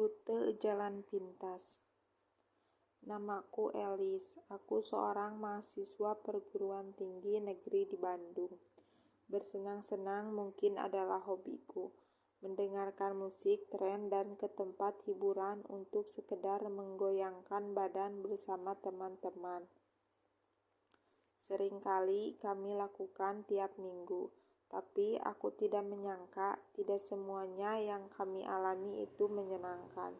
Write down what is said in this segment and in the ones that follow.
Rute jalan pintas. Namaku Elis, aku seorang mahasiswa perguruan tinggi negeri di Bandung. Bersenang-senang mungkin adalah hobiku. Mendengarkan musik, tren, dan ke tempat hiburan untuk sekedar menggoyangkan badan bersama teman-teman. Seringkali kami lakukan tiap minggu, tapi aku tidak menyangka tidak semuanya yang kami alami itu menyenangkan.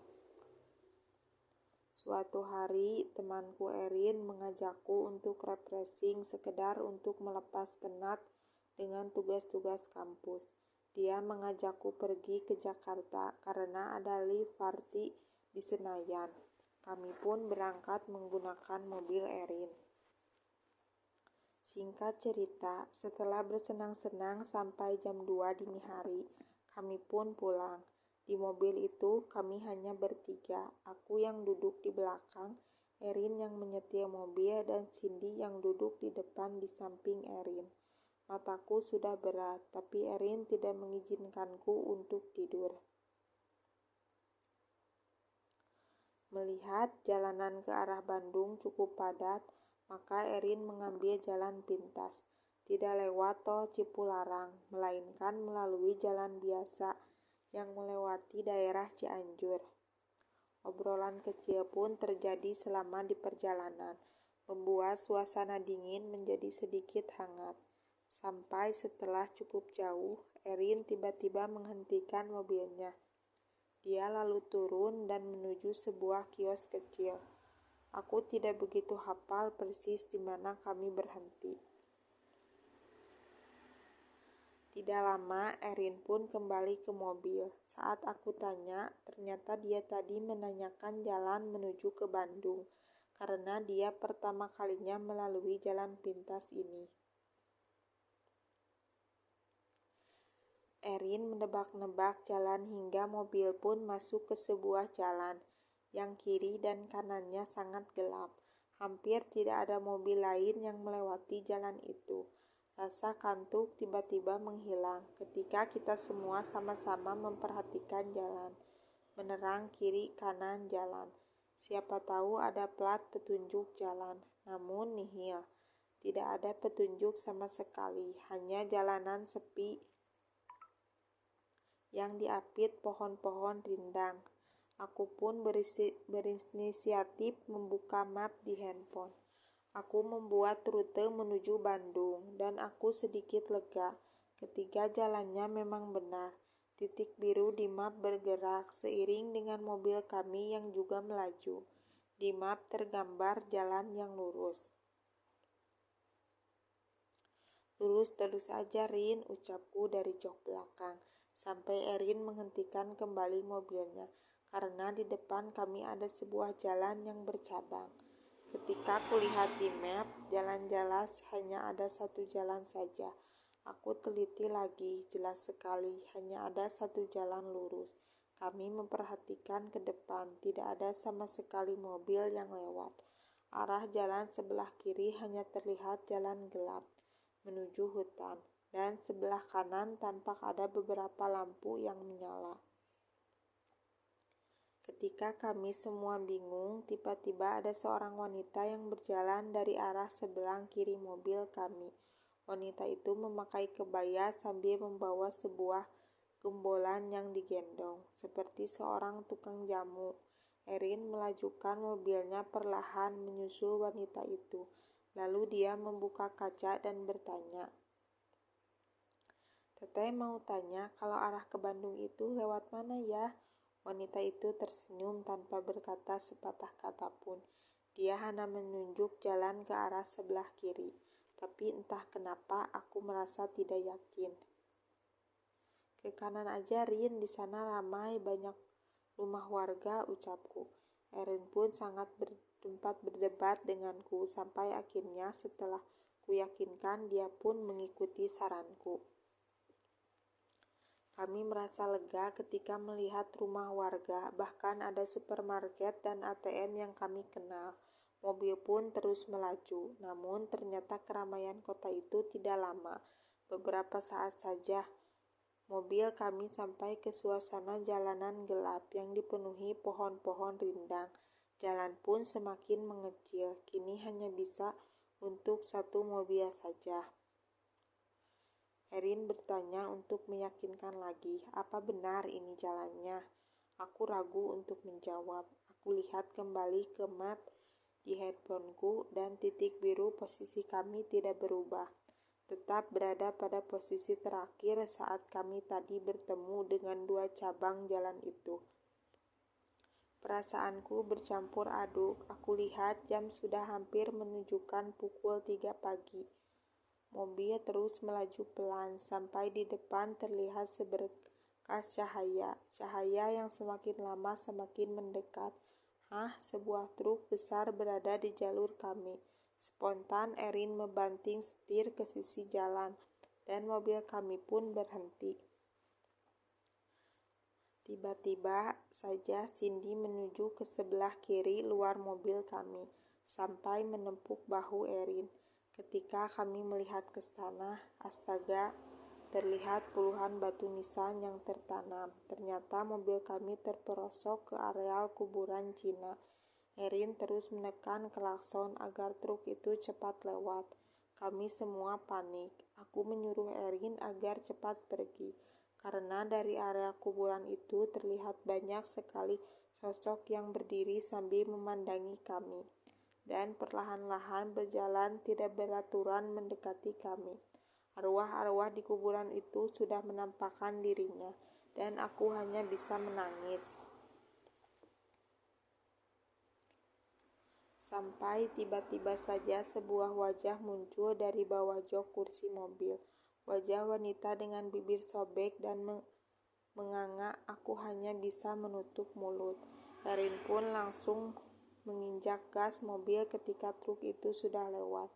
Suatu hari, temanku Erin mengajakku untuk refreshing sekedar untuk melepas penat dengan tugas-tugas kampus. Dia mengajakku pergi ke Jakarta karena ada live party di Senayan. Kami pun berangkat menggunakan mobil Erin. Singkat cerita, setelah bersenang-senang sampai jam 2 dini hari, kami pun pulang. Di mobil itu kami hanya bertiga, aku yang duduk di belakang, Erin yang menyetir mobil, dan Cindy yang duduk di depan di samping Erin. Mataku sudah berat, tapi Erin tidak mengizinkanku untuk tidur. Melihat jalanan ke arah Bandung cukup padat, maka Erin mengambil jalan pintas. Tidak lewat tol Cipularang, melainkan melalui jalan biasa yang melewati daerah Cianjur. Obrolan kecil pun terjadi selama di perjalanan, membuat suasana dingin menjadi sedikit hangat. Sampai setelah cukup jauh, Erin tiba-tiba menghentikan mobilnya. Dia lalu turun dan menuju sebuah kios kecil. Aku tidak begitu hafal persis di mana kami berhenti. Tidak lama, Erin pun kembali ke mobil. Saat aku tanya, ternyata dia tadi menanyakan jalan menuju ke Bandung, karena dia pertama kalinya melalui jalan pintas ini. Erin menebak-nebak jalan hingga mobil pun masuk ke sebuah jalan, yang kiri dan kanannya sangat gelap. Hampir tidak ada mobil lain yang melewati jalan itu. Rasa kantuk tiba-tiba menghilang ketika kita semua sama-sama memperhatikan jalan, menerang kiri kanan jalan. Siapa tahu ada plat petunjuk jalan, namun nihil. Tidak ada petunjuk sama sekali, hanya jalanan sepi yang diapit pohon-pohon rindang. Aku pun berinisiatif membuka map di handphone. Aku membuat rute menuju Bandung dan aku sedikit lega ketika jalannya memang benar. Titik biru di map bergerak seiring dengan mobil kami yang juga melaju. Di map tergambar jalan yang lurus. Lurus terus aja, Rin, ucapku dari jok belakang. Sampai Erin menghentikan kembali mobilnya, karena di depan kami ada sebuah jalan yang bercabang. Ketika kulihat di map, jalan jelas hanya ada satu jalan saja. Aku teliti lagi, jelas sekali hanya ada satu jalan lurus. Kami memperhatikan ke depan, tidak ada sama sekali mobil yang lewat. Arah jalan sebelah kiri hanya terlihat jalan gelap menuju hutan, dan sebelah kanan tampak ada beberapa lampu yang menyala. Ketika kami semua bingung, tiba-tiba ada seorang wanita yang berjalan dari arah sebelah kiri mobil kami. Wanita itu memakai kebaya sambil membawa sebuah gembolan yang digendong, seperti seorang tukang jamu. Erin melajukan mobilnya perlahan menyusul wanita itu. Lalu dia membuka kaca dan bertanya, "Teteh mau tanya kalau arah ke Bandung itu lewat mana ya?" Wanita itu tersenyum tanpa berkata sepatah kata pun. Dia hanya menunjuk jalan ke arah sebelah kiri. Tapi entah kenapa aku merasa tidak yakin. "Ke kanan aja, Rin, di sana ramai banyak rumah warga," ucapku. Erin pun sangat sempat berdebat denganku sampai akhirnya setelah kuyakinkan dia pun mengikuti saranku. Kami merasa lega ketika melihat rumah warga, bahkan ada supermarket dan ATM yang kami kenal. Mobil pun terus melaju, namun ternyata keramaian kota itu tidak lama, beberapa saat saja. Mobil kami sampai ke suasana jalanan gelap yang dipenuhi pohon-pohon rindang. Jalan pun semakin mengecil, kini hanya bisa untuk satu mobil saja. Erin bertanya untuk meyakinkan lagi, apa benar ini jalannya? Aku ragu untuk menjawab. Aku lihat kembali ke map di handphoneku dan titik biru posisi kami tidak berubah. Tetap berada pada posisi terakhir saat kami tadi bertemu dengan dua cabang jalan itu. Perasaanku bercampur aduk. Aku lihat jam sudah hampir menunjukkan pukul 3 pagi. Mobil terus melaju pelan sampai di depan terlihat seberkas cahaya. Cahaya yang semakin lama semakin mendekat. Sebuah truk besar berada di jalur kami. Spontan Erin membanting setir ke sisi jalan dan mobil kami pun berhenti. Tiba-tiba saja Cindy menuju ke sebelah kiri luar mobil kami sampai menempuk bahu Erin. Ketika kami melihat ke sana, astaga, terlihat puluhan batu nisan yang tertanam. Ternyata mobil kami terperosok ke areal kuburan Cina. Erin terus menekan klakson agar truk itu cepat lewat. Kami semua panik. Aku menyuruh Erin agar cepat pergi, karena dari area kuburan itu terlihat banyak sekali sosok yang berdiri sambil memandangi kami dan perlahan-lahan berjalan tidak beraturan mendekati kami. Arwah-arwah di kuburan itu sudah menampakkan dirinya, dan aku hanya bisa menangis. Sampai tiba-tiba saja sebuah wajah muncul dari bawah jok kursi mobil. Wajah wanita dengan bibir sobek dan menganga. Aku hanya bisa menutup mulut. Erin pun langsung menginjak gas mobil ketika truk itu sudah lewat,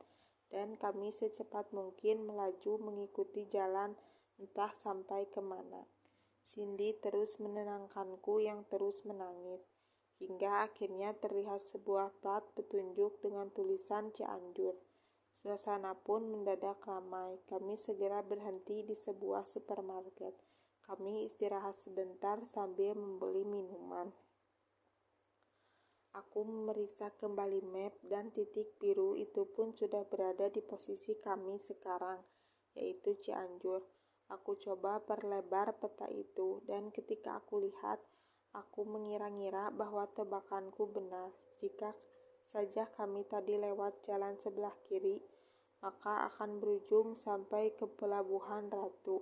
dan kami secepat mungkin melaju mengikuti jalan entah sampai kemana. Cindy terus menenangkanku yang terus menangis, hingga akhirnya terlihat sebuah plat petunjuk dengan tulisan Cianjur. Suasana pun mendadak ramai. Kami segera berhenti di sebuah supermarket. Kami istirahat sebentar sambil membeli minuman. Aku memeriksa kembali map dan titik biru itu pun sudah berada di posisi kami sekarang, yaitu Cianjur. Aku coba perlebar peta itu dan ketika aku lihat, aku mengira-ngira bahwa tebakanku benar. Jika saja kami tadi lewat jalan sebelah kiri, maka akan berujung sampai ke Pelabuhan Ratu.